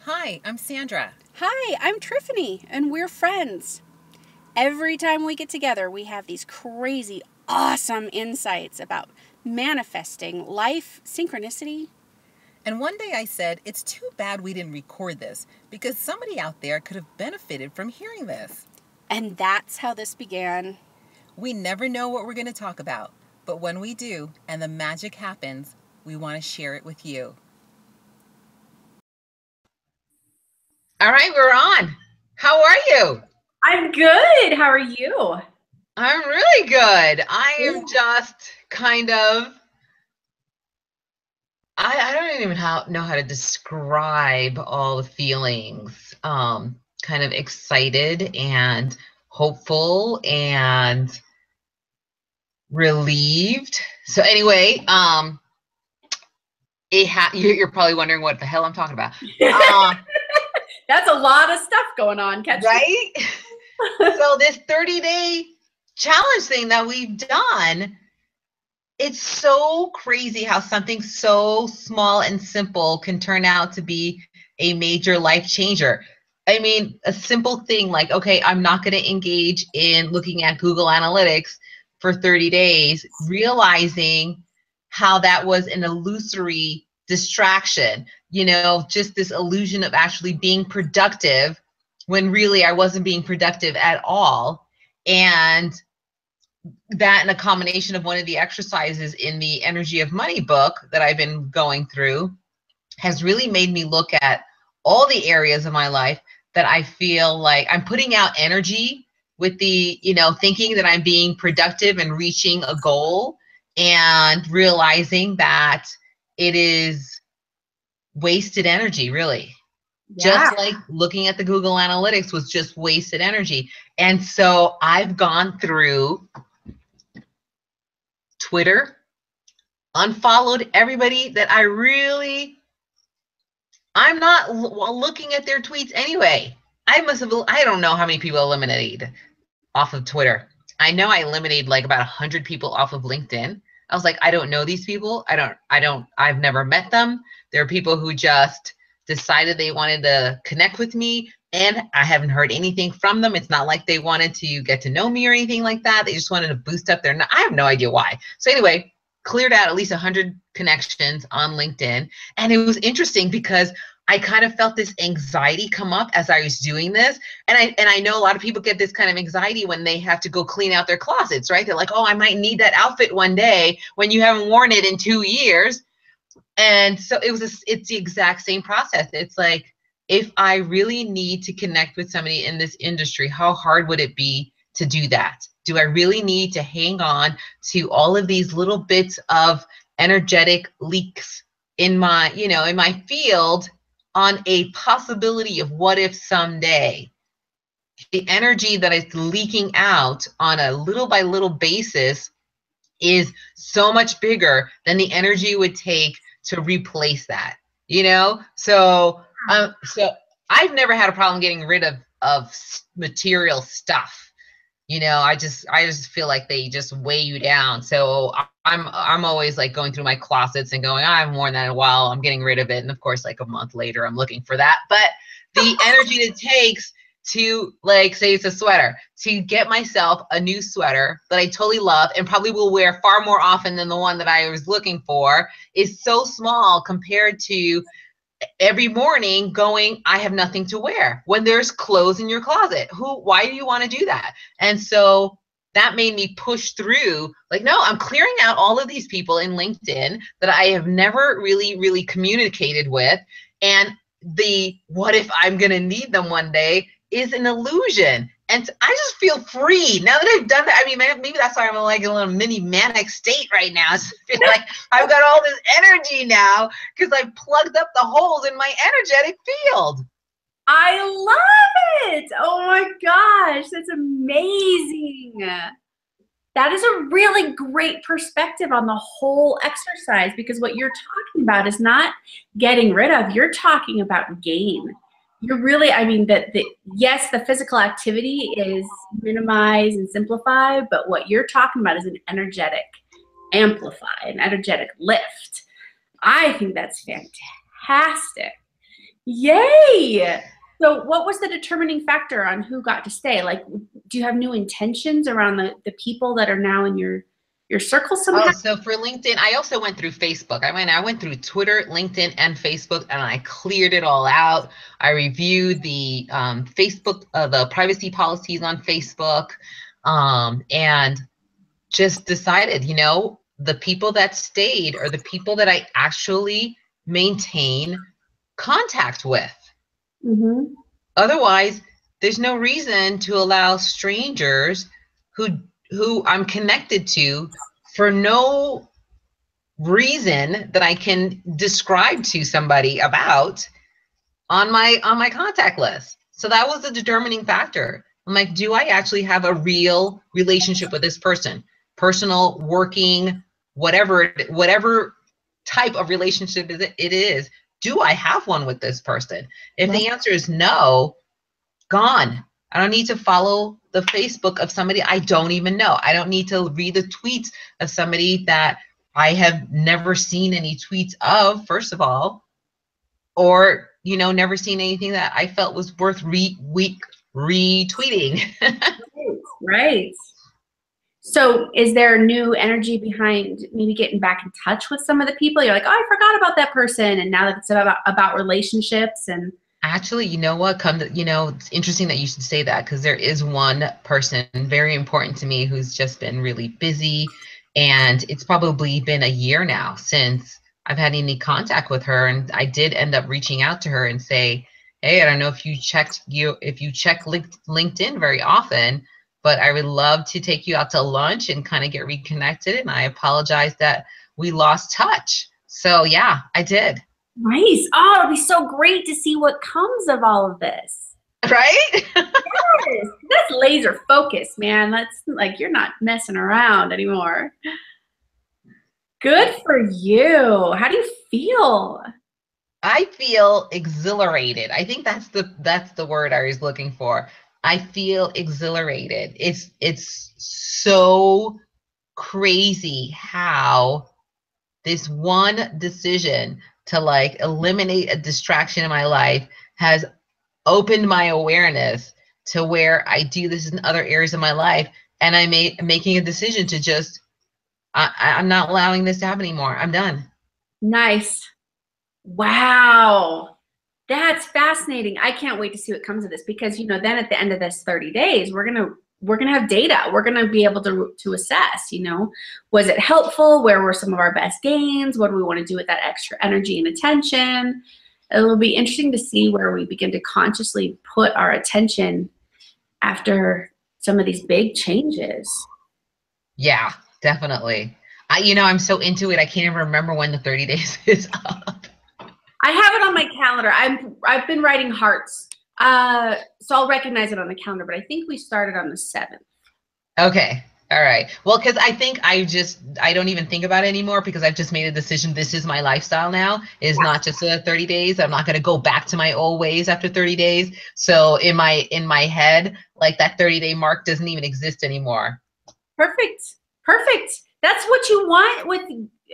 Hi, I'm Sandra. Hi, I'm Triffany, and we're friends. Every time we get together, we have these crazy, awesome insights about manifesting, life, synchronicity. And one day I said, it's too bad we didn't record this because somebody out there could have benefited from hearing this. And that's how this began. We never know what we're going to talk about, but when we do and the magic happens, we want to share it with you. All right, we're on. How are you? I'm good. How are you? I'm really good. I am just kind of, I don't even know how to describe all the feelings. Kind of excited and hopeful and relieved. So anyway, you're probably wondering what the hell I'm talking about. That's a lot of stuff going on, right? So this 30-day challenge thing that we've done, it's so crazy how something so small and simple can turn out to be a major life changer. I mean, a simple thing like, okay, I'm not going to engage in looking at Google Analytics for 30 days, realizing how that was an illusory distraction, just this illusion of actually being productive when really I wasn't being productive at all. And that and a combination of one of the exercises in the Energy of Money book that I've been going through has really made me look at all the areas of my life that I feel like I'm putting out energy with the, thinking that I'm being productive and reaching a goal, and realizing that it is wasted energy, really. Yeah. Just like looking at the Google Analytics was just wasted energy. And so I've gone through Twitter, unfollowed everybody that I'm not looking at their tweets anyway. I don't know how many people eliminated off of Twitter. I know I eliminated like about 100 people off of LinkedIn. I was like, I don't know these people. I've never met them. There are people who just decided they wanted to connect with me, and I haven't heard anything from them. It's not like they wanted to get to know me or anything like that. They just wanted to boost up I have no idea why. So anyway, cleared out at least 100 connections on LinkedIn. And it was interesting because I kind of felt this anxiety come up as I was doing this. And I know a lot of people get this kind of anxiety when they have to go clean out their closets, right? They're like, oh, I might need that outfit one day when you haven't worn it in 2 years. And so it's the exact same process. It's like, if I really need to connect with somebody in this industry, how hard would it be to do that? Do I really need to hang on to all of these little bits of energetic leaks in my, in my field on a possibility of what if someday? The energy that is leaking out on a little by little basis is so much bigger than the energy it would take to replace that, So I've never had a problem getting rid of material stuff. I just feel like they just weigh you down. So I'm always like going through my closets and going, I haven't worn that in a while. I'm getting rid of it. And of course, like a month later, I'm looking for that. But the energy it takes to, like, say it's a sweater, to get myself a new sweater that I totally love and probably will wear far more often than the one that I was looking for is so small compared to every morning going, I have nothing to wear when there's clothes in your closet. Why do you want to do that? And so that made me push through, like, no, I'm clearing out all of these people in LinkedIn that I have never really communicated with. And the what if I'm going to need them one day is an illusion. And I just feel free now that I've done that. I mean, maybe that's why I'm like in a little mini manic state right now. I feel like I've got all this energy now because I've plugged up the holes in my energetic field. I love it. Oh my gosh, that's amazing. That is a really great perspective on the whole exercise, because what you're talking about is not getting rid of, you're talking about gain. You're really, I mean, yes, the physical activity is minimize and simplify, but what you're talking about is an energetic amplify, an energetic lift. I think that's fantastic. Yay! So what was the determining factor on who got to stay? Like, do you have new intentions around the people that are now in your circle somehow? Oh, so for LinkedIn, I also went through Facebook. I went through Twitter, LinkedIn, and Facebook, and I cleared it all out. I reviewed the Facebook, the privacy policies on Facebook, and just decided, the people that stayed are the people that I actually maintain contact with. Mm-hmm. Otherwise, there's no reason to allow strangers who I'm connected to for no reason that I can describe to somebody about on my contact list. So that was the determining factor. I'm like, do I actually have a real relationship with this person? Personal, working, whatever type of relationship it is. Do I have one with this person? If the answer is no, gone. I don't need to follow the Facebook of somebody I don't even know. I don't need to read the tweets of somebody that I have never seen any tweets of, first of all, or, never seen anything that I felt was worth retweeting. Right. So is there new energy behind maybe getting back in touch with some of the people? You're like, oh, I forgot about that person. And now that it's about relationships and Actually, you know what? It's interesting that you should say that, because there is one person very important to me who's just been really busy, and it's probably been a year now since I've had any contact with her. And I did end up reaching out to her and say, hey, I don't know if you check LinkedIn very often, but I would love to take you out to lunch and kind of get reconnected. And I apologize that we lost touch. So yeah, I did. nice. Oh, it'll be so great to see what comes of all of this. Right? Yes, that's laser focus, man. That's like you're not messing around anymore. Good for you. How do you feel? I feel exhilarated. I think that's the word I was looking for. I feel exhilarated. It's so crazy how this one decision to like eliminate a distraction in my life has opened my awareness to where I do this in other areas of my life, and I'm making a decision to just I'm not allowing this to happen anymore. I'm done. Nice. Wow. That's fascinating. I can't wait to see what comes of this because then at the end of this 30 days, we're gonna have data. We're gonna be able to assess, was it helpful? Where were some of our best gains? What do we want to do with that extra energy and attention? It'll be interesting to see where we begin to consciously put our attention after some of these big changes. Yeah, definitely. I'm so into it. I can't even remember when the 30 days is up. I have it on my calendar. I've been writing hearts. So I'll recognize it on the calendar, but I think we started on the 7th. Okay. All right. Well, because I think I don't even think about it anymore because I've just made a decision. This is my lifestyle now. It's not just 30 days. I'm not going to go back to my old ways after 30 days. So in my head, like that 30-day mark doesn't even exist anymore. Perfect. Perfect. That's what you want with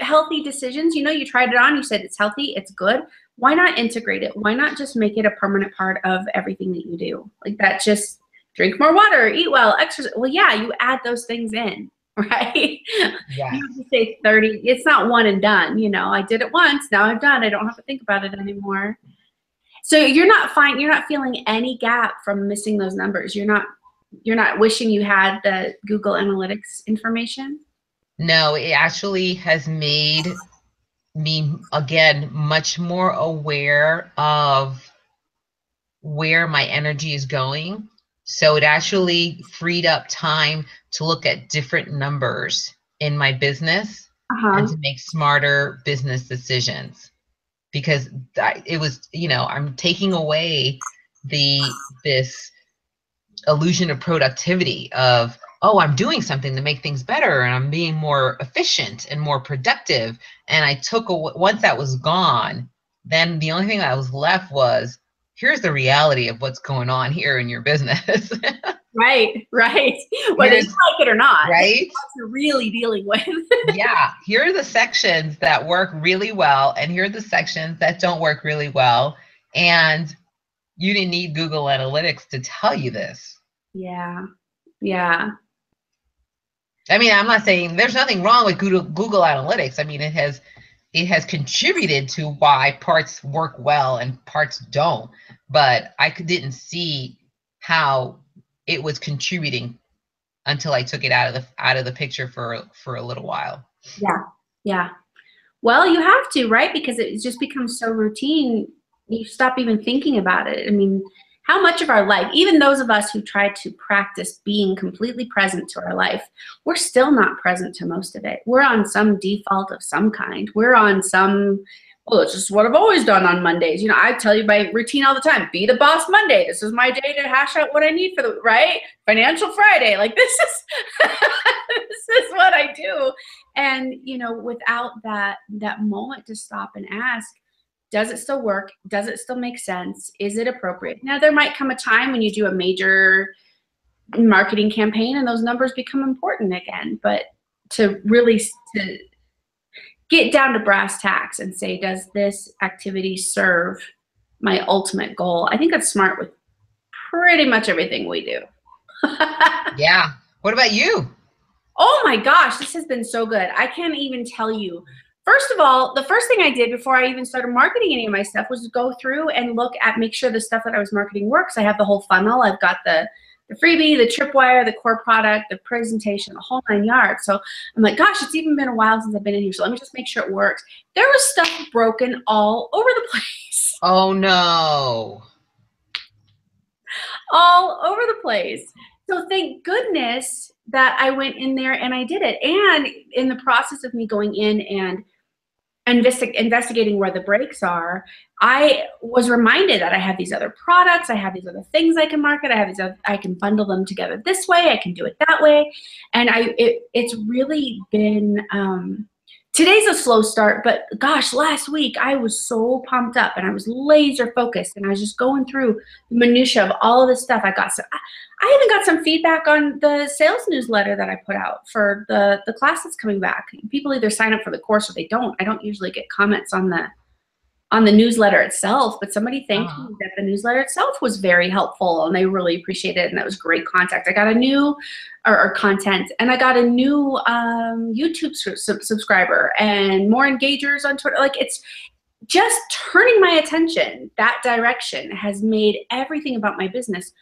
healthy decisions. You tried it on, you said it's healthy, it's good. Why not integrate it? Why not just make it a permanent part of everything that you do? Like that, just drink more water, eat well, exercise. Well, yeah, you add those things in, right? Yeah. You have to say 30. It's not one and done. I did it once. Now I'm done. I don't have to think about it anymore. So you're not feeling any gap from missing those numbers. You're not wishing you had the Google Analytics information? No, it actually has made me, again, much more aware of where my energy is going. So it actually freed up time to look at different numbers in my business and to make smarter business decisions. Because it was, I'm taking away this illusion of productivity of, oh, I'm doing something to make things better and I'm being more efficient and more productive. And once that was gone, then the only thing that was left was, here's the reality of what's going on here in your business. Right. Whether you like it or not. Right? What you're really dealing with. Yeah. Here are the sections that work really well, and here are the sections that don't work really well. And you didn't need Google Analytics to tell you this. Yeah. Yeah. I mean, I'm not saying there's nothing wrong with Google Analytics. I mean, it has contributed to why parts work well and parts don't. But I didn't see how it was contributing until I took it out of the picture for a little while. Yeah. Yeah. Well, you have to, right? Because it just becomes so routine, you stop even thinking about it. I mean, how much of our life, even those of us who try to practice being completely present to our life, we're still not present to most of it. We're on some default of some kind. We're on some, well, it's just what I've always done on Mondays. You know, I tell you my routine all the time, be the boss Monday. This is my day to hash out what I need for the, right? Financial Friday. Like this is, this is what I do. And, you know, without that moment to stop and ask, does it still work? Does it still make sense? Is it appropriate? Now, there might come a time when you do a major marketing campaign and those numbers become important again. But to really to get down to brass tacks and say, does this activity serve my ultimate goal? I think that's smart with pretty much everything we do. Yeah. What about you? Oh my gosh, this has been so good. I can't even tell you. First of all, the first thing I did before I even started marketing any of my stuff was go through and look at, make sure the stuff that I was marketing works. I have the whole funnel. I've got the freebie, the tripwire, the core product, the presentation, the whole 9 yards. So I'm like, gosh, it's even been a while since I've been in here. So let me just make sure it works. There was stuff broken all over the place. Oh no. All over the place. So thank goodness that I went in there and I did it. And in the process of me going in and investigating where the breaks are, I was reminded that I have these other products, I have these other things I can market, I can bundle them together this way, I can do it that way. And it's really been, today's a slow start, but gosh, last week I was so pumped up and I was laser focused and I was just going through the minutia of all of this stuff. I even got some feedback on the sales newsletter that I put out for the class that's coming back. People either sign up for the course or they don't. I don't usually get comments on the newsletter itself, but somebody thanked me that the newsletter itself was very helpful and they really appreciated it and that was great contact. I got a new or content and I got a new YouTube subscriber and more engagers on Twitter. Like it's just turning my attention that direction has made everything about my business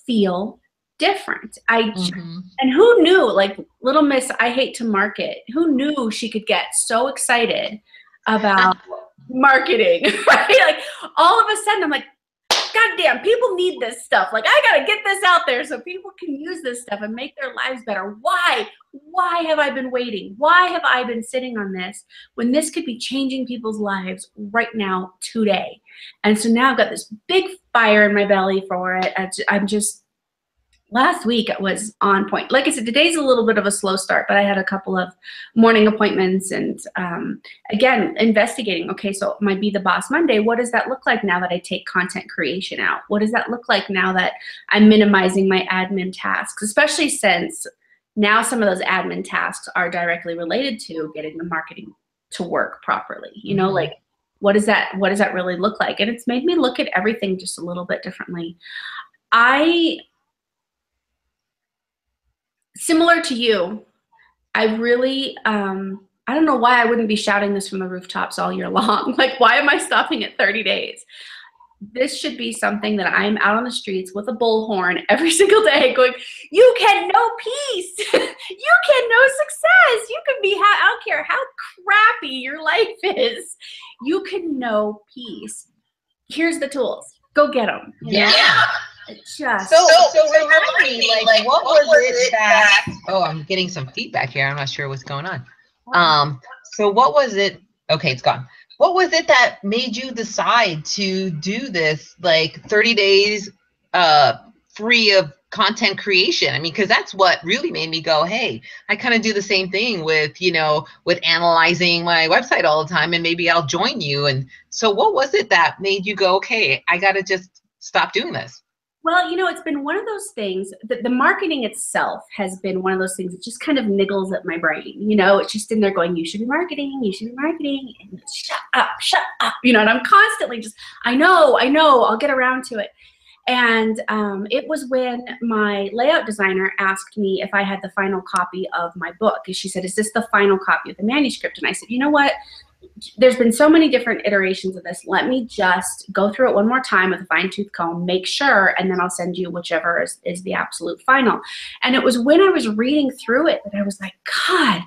feel different. And who knew, like little Miss I Hate to Market, who knew she could get so excited about marketing, right? Like all of a sudden I'm like, God damn, people need this stuff. Like I gotta get this out there so people can use this stuff and make their lives better. Why have I been waiting? Why have I been sitting on this when this could be changing people's lives right now, today? And so now I've got this big fire in my belly for it. I'm just, last week it was on point. Like I said, today's a little bit of a slow start, but I had a couple of morning appointments and again, investigating, okay, so my Be the Boss Monday, what does that look like now that I take content creation out? What does that look like now that I'm minimizing my admin tasks, especially since now some of those admin tasks are directly related to getting the marketing to work properly. You know, like what does that really look like? And it's made me look at everything just a little bit differently. Similar to you, I really, I don't know why I wouldn't be shouting this from the rooftops all year long. Like, why am I stopping at 30 days? This should be something that I'm out on the streets with a bullhorn every single day going, you can know peace. You can know success. You can be, I don't care how crappy your life is. You can know peace. Here's the tools. Go get them. You know? Just so remind me, like what was it that, oh, I'm getting some feedback here. I'm not sure what's going on. So what was it? Okay, it's gone. What was it that made you decide to do this, like 30 days free of content creation? I mean, because that's what really made me go, hey, I kind of do the same thing with, you know, with analyzing my website all the time, and maybe I'll join you. And so what was it that made you go, okay, I got to just stop doing this? Well, it's been one of those things that the marketing itself has been one of those things that just kind of niggles at my brain. It's just in there going, you should be marketing, and shut up, and I'm constantly just, I know, I'll get around to it. And it was when my layout designer asked me if I had the final copy of my book. And she said, is this the final copy of the manuscript? And I said, you know what? There's been so many different iterations of this. Let me just go through it one more time with a fine-tooth comb, make sure, and then I'll send you whichever is the absolute final. And it was when I was reading through it that I was like, God,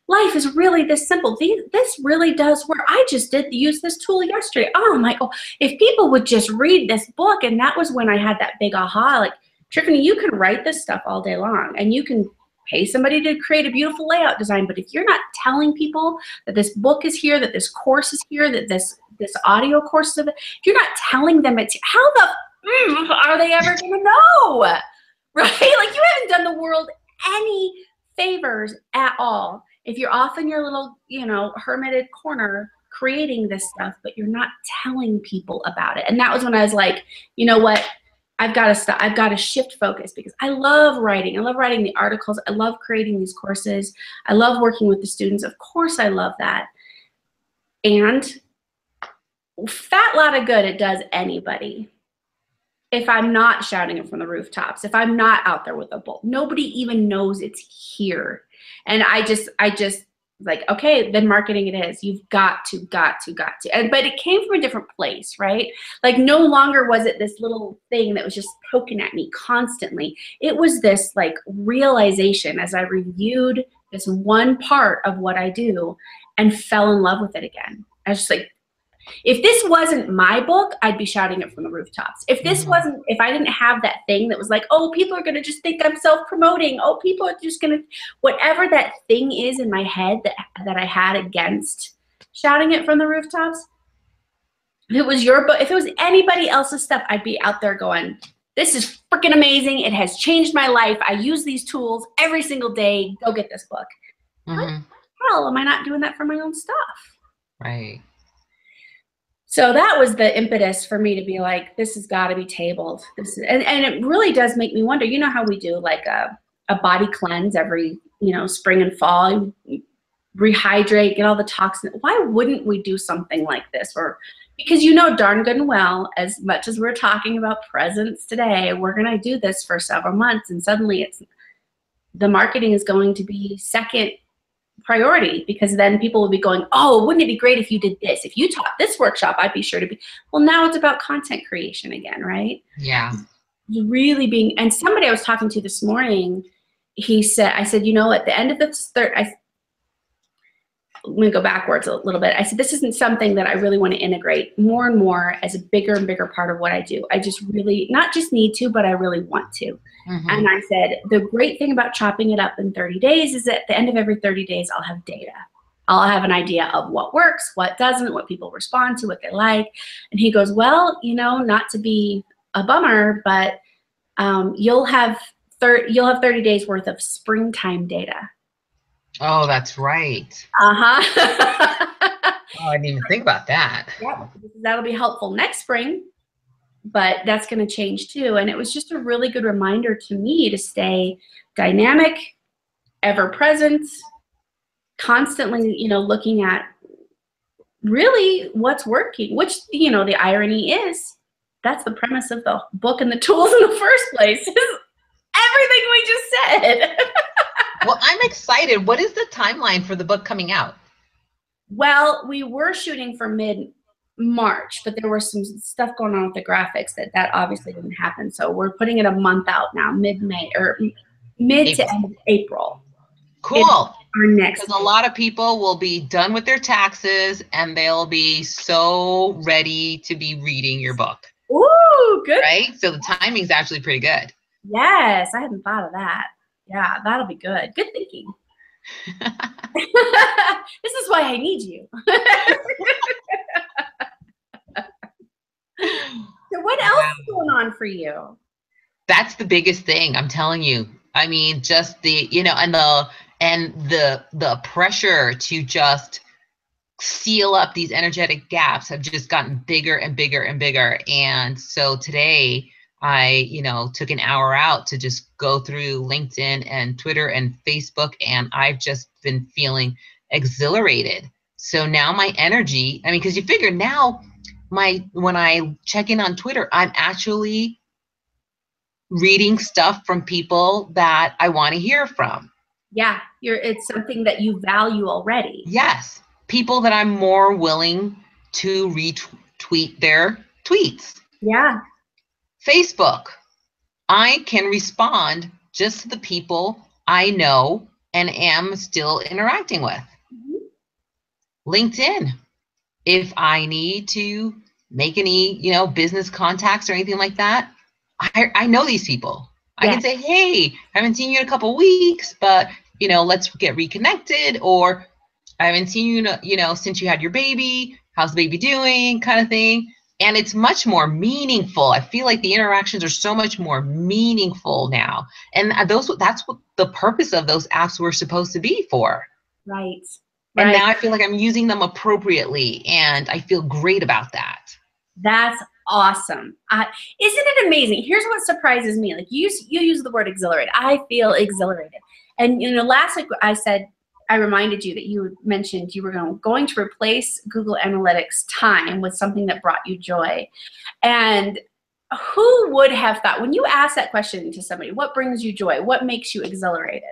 life is really this simple. This really does work. I just did use this tool yesterday. Oh my God, if people would just read this book. And that was when I had that big aha, like, Triffany, you can write this stuff all day long and you can pay somebody to create a beautiful layout design. But if you're not telling people that this book is here, that this course is here, that this audio course is, if you're not telling them it's, how the are they ever going to know? Right? Like, you haven't done the world any favors at all if you're off in your little, hermited corner creating this stuff, but you're not telling people about it. And that was when I was like, you know what? I've got to stop. I've got to shift focus, because I love writing. I love writing the articles. I love creating these courses. I love working with the students. Of course, I love that. And fat lot of good it does anybody if I'm not shouting it from the rooftops, if I'm not out there with a bowl. Nobody even knows it's here. And I just like, okay, then marketing it is. You've got to. But it came from a different place, right? Like, no longer was it this little thing that was just poking at me constantly. It was this like realization as I reviewed this one part of what I do and fell in love with it again. I was just like, if this wasn't my book, I'd be shouting it from the rooftops. If this wasn't, if I didn't have that thing that was like, oh, people are going to just think I'm self-promoting. Oh, people are just going to, whatever that thing is in my head that I had against shouting it from the rooftops, if it was your book, if it was anybody else's stuff, I'd be out there going, this is freaking amazing. It has changed my life. I use these tools every single day. Go get this book. What the hell am I not doing that for my own stuff? Right. So that was the impetus for me to be like, this has got to be tabled. And it really does make me wonder, how we do like a body cleanse every, spring and fall, rehydrate, get all the toxins. Why wouldn't we do something like this? Or because darn good and well, as much as we're talking about presence today, we're going to do this for several months. And suddenly the marketing is going to be second priority, because then people will be going, oh, wouldn't it be great if you did this? If you taught this workshop, I'd be sure to be. Well, now it's about content creation again, right? Yeah. Really being, and somebody I was talking to this morning, I said, at the end of this I'm going to go backwards a little bit. I said, this isn't something that I really want to integrate more and more as a bigger and bigger part of what I do. I just really, not just need to, but I really want to. And I said, the great thing about chopping it up in 30 days is that at the end of every 30 days, I'll have data. I'll have an idea of what works, what doesn't, what people respond to, what they like. And he goes, well, not to be a bummer, but you'll have 30 days worth of springtime data. Oh, that's right. Uh-huh. Oh, I didn't even think about that. Yeah, that'll be helpful next spring, but that's going to change too. And it was just a really good reminder to me to stay dynamic, ever present, constantly, looking at really what's working, which, the irony is that's the premise of the book and the tools in the first place, is everything we just said. Well, I'm excited. What is the timeline for the book coming out? Well, we were shooting for mid-March, but there was some stuff going on with the graphics that obviously didn't happen. So we're putting it a month out now, mid-May, or mid to end of April. Cool. Our next. Because a lot of people will be done with their taxes and they'll be so ready to be reading your book. Ooh, good. Right? So the timing's actually pretty good. Yes, I hadn't thought of that. Yeah, that'll be good. Good thinking. This is why I need you. So what else is going on for you? That's the biggest thing, I'm telling you. I mean, just the, and the pressure to just seal up these energetic gaps have just gotten bigger and bigger and bigger. And so today, I, took an hour out to just go through LinkedIn and Twitter and Facebook, and I've just been feeling exhilarated. So now my energy, I mean, because you figure now when I check in on Twitter, I'm actually reading stuff from people that I want to hear from. Yeah, it's something that you value already. Yes, people that I'm more willing to retweet their tweets. Yeah. Facebook, I can respond just to the people I know and am still interacting with. Mm-hmm. LinkedIn, if I need to make any, business contacts or anything like that, I know these people. Yeah. I can say, hey, I haven't seen you in a couple of weeks, but, let's get reconnected. Or I haven't seen you, since you had your baby. How's the baby doing? Kind of thing. And it's much more meaningful. I feel like the interactions are so much more meaningful now. And that's what the purpose of those apps were supposed to be for. Right. And now I feel like I'm using them appropriately, and I feel great about that. That's awesome. Isn't it amazing? Here's what surprises me. Like you use the word exhilarated. I feel exhilarated. And last week I reminded you that you mentioned you were going to replace Google Analytics time with something that brought you joy. And who would have thought, when you ask that question to somebody, what brings you joy? What makes you exhilarated?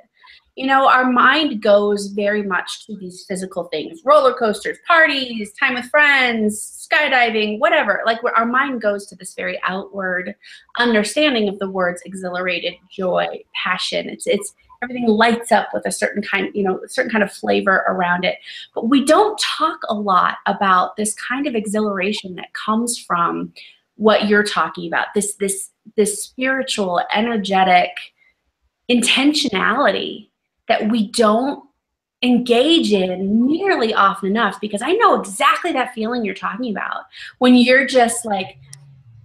Our mind goes very much to these physical things, roller coasters, parties, time with friends, skydiving, whatever. Like our mind goes to this very outward understanding of the words exhilarated, joy, passion. It's everything lights up with a certain kind of flavor around it. But we don't talk a lot about this kind of exhilaration that comes from what you're talking about, this spiritual, energetic intentionality that we don't engage in nearly often enough, because I know exactly that feeling you're talking about when you're just like,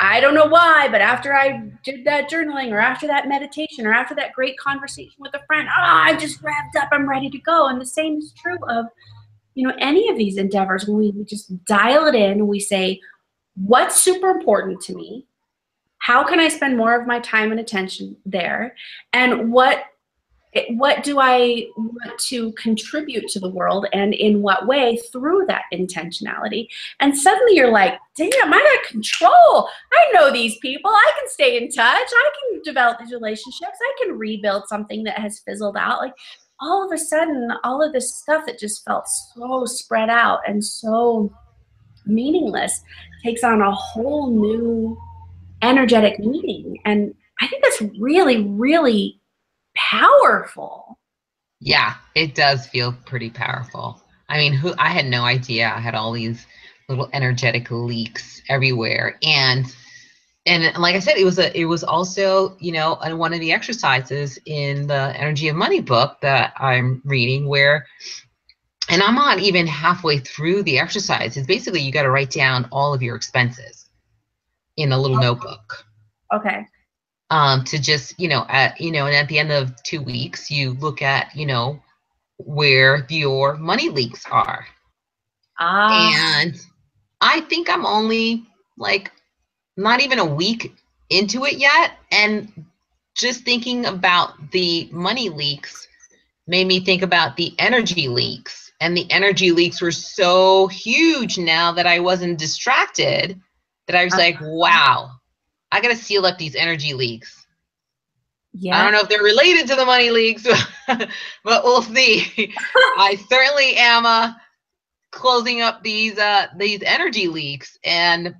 I don't know why, but after I did that journaling or after that meditation or after that great conversation with a friend, I'm just wrapped up, I'm ready to go. And the same is true of, any of these endeavors. When we just dial it in and we say, what's super important to me? How can I spend more of my time and attention there? And what do I want to contribute to the world, and in what way through that intentionality? And suddenly you're like, damn, I got control. I know these people. I can stay in touch. I can develop these relationships. I can rebuild something that has fizzled out. Like all of a sudden, all of this stuff that just felt so spread out and so meaningless takes on a whole new energetic meaning. And I think that's really, really powerful. Yeah, it does feel pretty powerful. I mean, I had no idea I had all these little energetic leaks everywhere. And like I said, it was also, one of the exercises in the Energy of Money book that I'm reading and I'm not even halfway through the exercise. It's basically, you got to write down all of your expenses in a little notebook. Okay. To just, and at the end of 2 weeks, you look at, where your money leaks are. And I think I'm only like not even a week into it yet. And just thinking about the money leaks made me think about the energy leaks. And the energy leaks were so huge now that I wasn't distracted, that I was like, wow, I got to seal up these energy leaks. Yeah. I don't know if they're related to the money leaks, but we'll see. I certainly am closing up these energy leaks and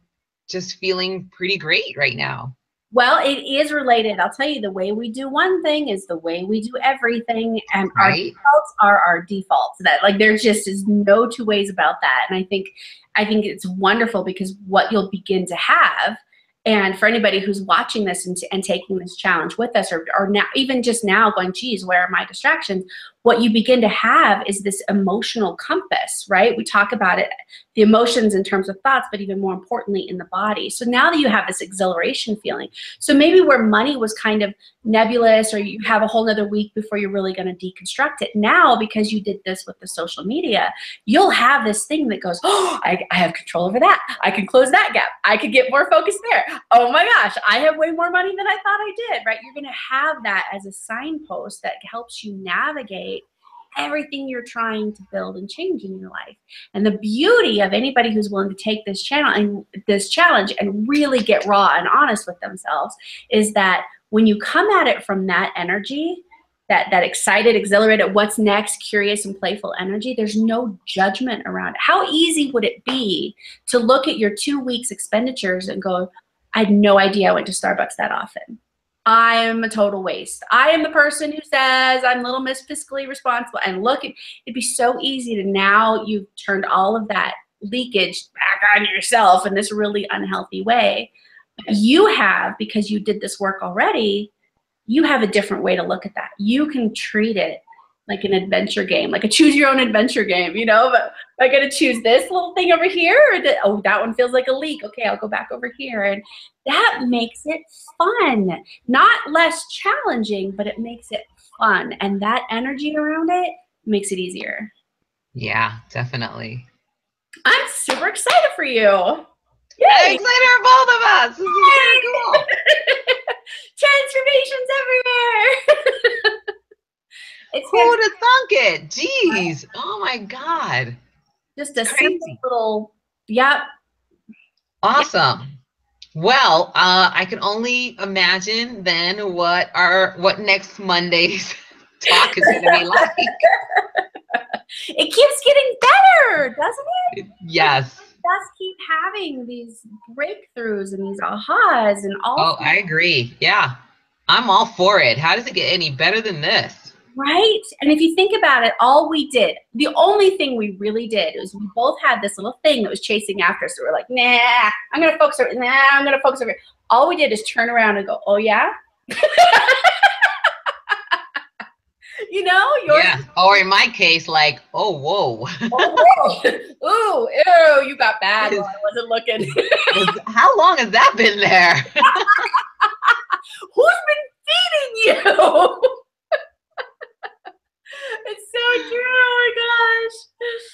just feeling pretty great right now. Well, it is related. I'll tell you, the way we do one thing is the way we do everything, and our defaults are our defaults. That there just is no two ways about that. And I think it's wonderful, because what you'll begin to have. And for anybody who's watching this and taking this challenge with us, or now, even just now going, geez, where are my distractions? what you begin to have is this emotional compass, right? We talk about it, the emotions in terms of thoughts, but even more importantly in the body. So now that you have this exhilaration feeling, so maybe where money was kind of nebulous, or you have a whole nother week before you're really going to deconstruct it, now because you did this with the social media, you'll have this thing that goes, oh, I have control over that. I can close that gap. I could get more focus there. Oh my gosh, I have way more money than I thought I did, right? You're going to have that as a signpost that helps you navigate everything you're trying to build and change in your life. And the beauty of anybody who's willing to take this challenge and really get raw and honest with themselves is that when you come at it from that energy, that excited, exhilarated, what's next, curious and playful energy, there's no judgment around it. How easy would it be to look at your 2 weeks expenditures and go, I had no idea I went to Starbucks that often. I am a total waste. I am the person who says I'm little miss fiscally responsible. And look, it'd be so easy to, now you've turned all of that leakage back on yourself in this really unhealthy way. You have, because you did this work already, you have a different way to look at that. You can treat it like an adventure game, like a choose your own adventure game, you know, but am I going to choose this little thing over here? Or oh, that one feels like a leak. Okay, I'll go back over here. And that makes it fun, not less challenging, but it makes it fun. And that energy around it makes it easier. Yeah, definitely. I'm super excited for you. Yay. I'm excited for both of us. This is very cool. Transformations everywhere. Who would have thunk it? Jeez. Oh my God. Just a simple little, yep. Awesome. Well, I can only imagine then what next Monday's talk is going to be like. It keeps getting better, doesn't it? Yes. Just keep having these breakthroughs and these ahas and all. Oh, I agree. Yeah. I'm all for it. How does it get any better than this? Right? And if you think about it, all we did, the only thing we really did was we both had this little thing that was chasing after us. So we're like, nah, I'm going to focus over, nah, I'm going to focus over. All we did is turn around and go, oh yeah? You know? Yeah. Or in my case, like, oh, whoa. Oh, whoa. Ooh, ew, you got bad while I wasn't looking. How long has that been there? Who's been feeding you? It's so true. Oh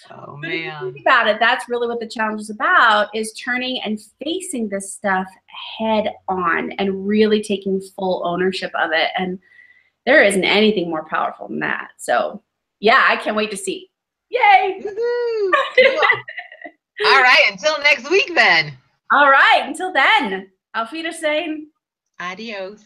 my gosh. Oh man. Think about it. That's really what the challenge is about, is turning and facing this stuff head on and really taking full ownership of it. And there isn't anything more powerful than that. So yeah, I can't wait to see. Yay. Cool. All right. Until next week then. All right. Until then, Auf Wiedersehen. Adios.